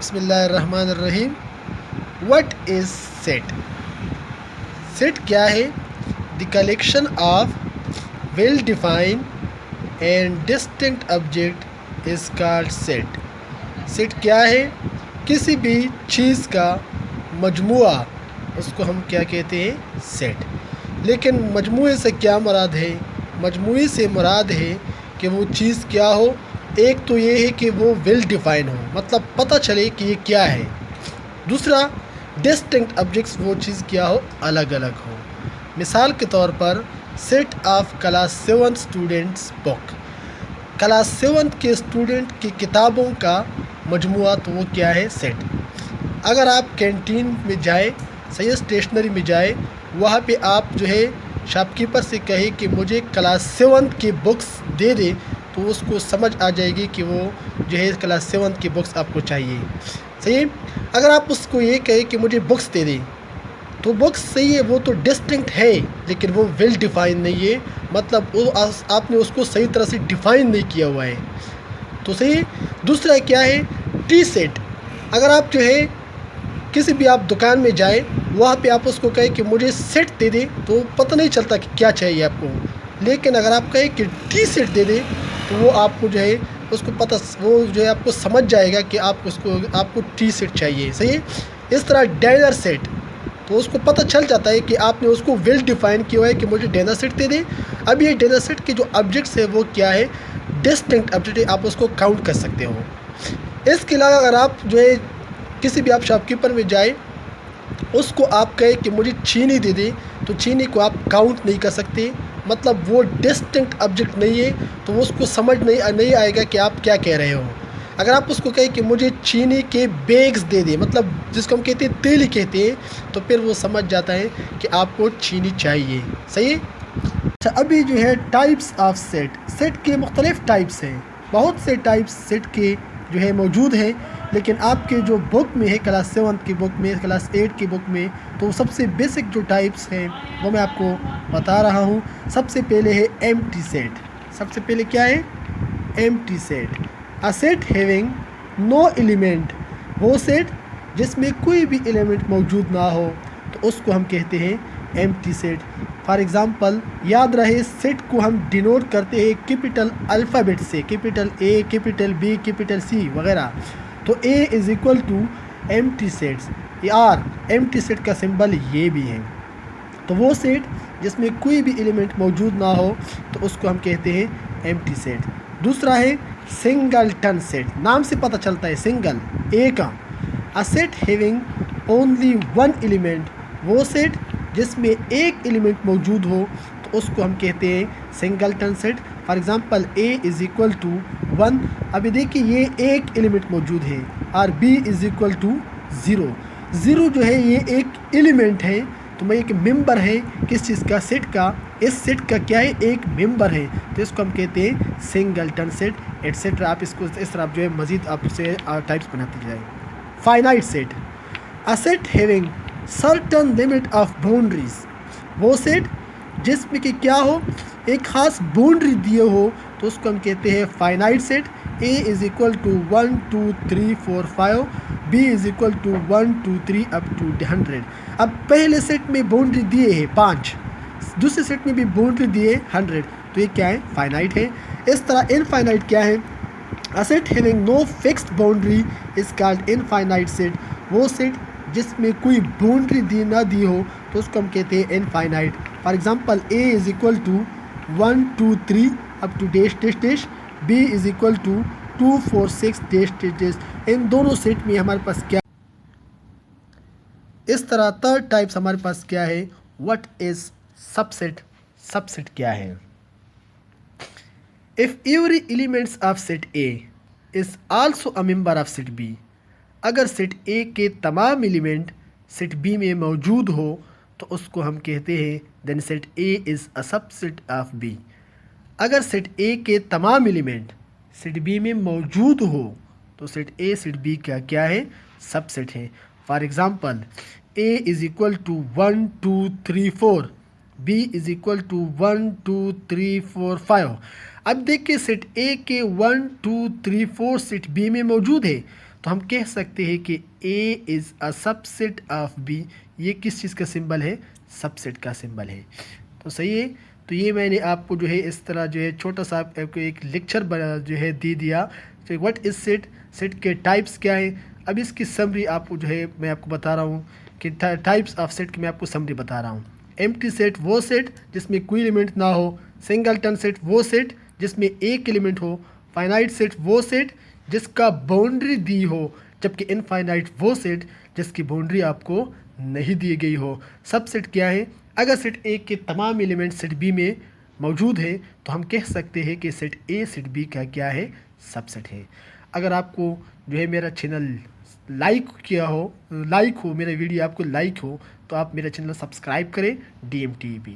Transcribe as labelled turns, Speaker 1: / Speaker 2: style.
Speaker 1: بسم اللہ الرحمن الرحیم. What is set? سیٹ کیا ہے؟ The collection of well define and distinct object is called set. Set کیا ہے؟ کسی بھی چیز کا مجموعہ، اس کو ہم کیا کہتے ہیں؟ سیٹ. لیکن مجموعے سے کیا مراد ہے؟ مجموعے سے مراد ہے کہ وہ چیز کیا ہو. ایک تو یہ ہے کہ وہ ویل ڈیفائن ہو، مطلب پتہ چلے کہ یہ کیا ہے. دوسرا ڈسٹنکٹ آبجیکٹس، وہ چیز کیا ہو؟ الگ الگ ہو. مثال کے طور پر set of class 7 students book. Class 7 کے اسٹوڈنٹ کی کتابوں کا مجموعہ، تو وہ کیا ہے؟ سیٹ. اگر آپ کینٹین میں جائیں، صحیح اسٹیشنری میں جائیں، وہاں پہ آپ جو ہے شاپ کیپر سے کہیں کہ مجھے کلاس 7 کی بکس دے دے، تو اس کو سمجھ آ جائے گی کہ وہ جو ہے کلاس 7 کی بکس آپ کو چاہیے. صحیح. اگر آپ اس کو یہ کہیں کہ مجھے بکس دے دیں، تو بکس صحیح ہے، وہ تو ڈسٹنکٹ ہے، لیکن وہ ویل ڈیفائن نہیں ہے. مطلب وہ آپ نے اس کو صحیح طرح سے ڈیفائن نہیں کیا ہوا ہے. تو صحیح. دوسرا کیا ہے؟ T set. اگر آپ جو ہے کسی بھی آپ دکان میں جائیں، وہاں پہ آپ اس کو کہیں کہ مجھے سیٹ دے دے، تو پتہ نہیں چلتا کہ کیا چاہیے آپ کو. لیکن اگر آپ کہیں کہ ٹی سیٹ دے دے، تو وہ آپ کو جو ہے اس کو پتہ، وہ جو ہے آپ کو سمجھ جائے گا کہ آپ کو ٹی سیٹ چاہیے. صحیح. اس طرح ڈینر سیٹ، تو اس کو پتہ چل جاتا ہے کہ آپ نے اس کو ویل ڈیفائن کیا ہوا ہے کہ مجھے ڈینر سیٹ دے دے. اب یہ ڈینر سیٹ کے جو آبجیکٹس ہے وہ کیا ہے؟ ڈسٹنکٹ آبجیکٹ ہے، آپ اس کو کاؤنٹ کر سکتے ہو. اس کے علاوہ اگر آپ جو ہے کسی بھی آپ شاپ کیپر میں جائیں، اس کو آپ کہیں کہ مجھے چینی دے دے، تو چینی کو آپ کاؤنٹ نہیں کر سکتے. مطلب وہ ڈسٹنکٹ آبجیکٹ نہیں ہے، تو وہ اس کو سمجھ نہیں آئے گا کہ آپ کیا کہہ رہے ہو. اگر آپ اس کو کہیں کہ مجھے چینی کے بیگز دے دے، مطلب جس کو ہم کہتے ہیں تیل ہی کہتے ہیں، تو پھر وہ سمجھ جاتا ہے کہ آپ کو چینی چاہیے. صحیح. اچھا، ابھی جو ہے ٹائپس آف سیٹ. سیٹ کے مختلف ٹائپس ہیں. بہت سے ٹائپس سیٹ کے جو ہے موجود ہیں، لیکن آپ کے جو بک میں ہے، کلاس 7 کی بک میں، کلاس 8 کی بک میں، تو سب سے بیسک جو ٹائپس ہیں وہ میں آپ کو بتا رہا ہوں. سب سے پہلے ہے ایمٹی سیٹ. سب سے پہلے کیا ہے؟ Empty set. A set having no element. وہ سیٹ جس میں کوئی بھی ایلیمنٹ موجود نہ ہو، تو اس کو ہم کہتے ہیں ایمٹی سیٹ. فار ایگزامپل، یاد رہے سیٹ کو ہم ڈینوٹ کرتے ہیں کیپٹل الفابیٹ سے، capital A, capital B, capital C وغیرہ. تو A is equal to empty sets. Or empty set کا سمبل یہ بھی ہے. تو وہ سیٹ جس میں کوئی بھی ایلیمنٹ موجود نہ ہو، تو اس کو ہم کہتے ہیں ایمٹی سیٹ. دوسرا ہے سنگلٹن سیٹ. نام سے پتہ چلتا ہے سنگل، ایک. A set having only one element. وہ سیٹ جس میں ایک ایلیمنٹ موجود ہو، تو اس کو ہم کہتے ہیں singleton set. For example, A is equal to 1. ابھی دیکھیے یہ ایک ایلیمنٹ موجود ہے، اور بی از اکول ٹو 0. 0 جو ہے یہ ایک ایلیمنٹ ہے، تو میں ایک ممبر ہے کس چیز کا؟ سیٹ کا. اس سیٹ کا کیا ہے؟ ایک ممبر ہے. تو اس کو ہم کہتے ہیں سنگلٹن سیٹ ایٹسیٹرا. آپ اس کو اس طرح جو ہے مزید آپ سے ٹائپس بناتے جائیں. Finite set. A set having certain limit of boundaries. وہ سیٹ جس میں کہ کیا ہو؟ ایک خاص باؤنڈری دیے ہو، تو اس کو ہم کہتے ہیں finite set. A is equal to 1 2 3 4 5. B is equal to 1 2 3 up to 100. اب پہلے سیٹ میں باؤنڈری دیے ہے 5، دوسرے سیٹ میں بھی باؤنڈری دیے 100، تو یہ کیا ہے؟ فائنائٹ ہے. اس طرح انفائنائٹ کیا ہے؟ A set having no fixed boundary is called infinite set. وہ سیٹ جس میں کوئی باؤنڈری نہ دی ہو، تو اس کو ہم کہتے ہیں infinite. For example, A is equal to 1 2 3 up to dash dash dash. B is equal to 2 4 6 dash dash dash. ان دونوں سیٹ میں ہمارے پاس کیا؟ اس طرح تھرڈ ٹائپس ہمارے پاس کیا ہے؟ What is subset. Subset کیا ہے؟ If every elements of set A is also a member of set B. اگر سیٹ A کے تمام ایلیمنٹ سیٹ B میں موجود ہو، تو اس کو ہم کہتے ہیں then set A is a subset of B. اگر سیٹ A کے تمام ایلیمنٹ سیٹ B میں موجود ہو، تو سیٹ A سیٹ B کا کیا ہے؟ سب سیٹ ہے. For example, A is equal to 1 2 3 4. B is equal to 1 2 3 4 5. اب دیکھیں سیٹ A کے 1 2 3 4 سیٹ B میں موجود ہے، تو ہم کہہ سکتے ہیں کہ اے از اے سب سیٹ آف بی. یہ کس چیز کا سمبل ہے؟ سب سیٹ کا سمبل ہے. تو صحیح ہے. تو یہ میں نے آپ کو جو ہے اس طرح جو ہے چھوٹا سا ایک لیکچر جو ہے دیا. وٹ از سیٹ، سیٹ کے ٹائپس کیا ہیں. اب اس کی سمری آپ کو جو ہے میں آپ کو بتا رہا ہوں کہ ٹائپس آف سیٹ کی میں آپ کو سمری بتا رہا ہوں. ایمٹی سیٹ وہ سیٹ جس میں کوئی ایلیمنٹ نہ ہو. سنگلٹن سیٹ وہ سیٹ جس میں ایک ایلیمنٹ ہو. فائنائٹ سیٹ وہ سیٹ جس کا باؤنڈری دی ہو، جبکہ انفائنائٹ وہ سیٹ جس کی باؤنڈری آپ کو نہیں دی گئی ہو. سب سیٹ کیا ہے؟ اگر سیٹ اے کے تمام ایلیمنٹ سیٹ بی میں موجود ہے تو ہم کہہ سکتے ہیں کہ سیٹ اے سیٹ بی کا کیا ہے؟ سب سیٹ ہے. اگر آپ کو جو ہے میرا چینل لائک ہو میرا ویڈیو آپ کو لائک ہو تو آپ میرا چینل سبسکرائب کریں، ڈی ایم ٹی وی.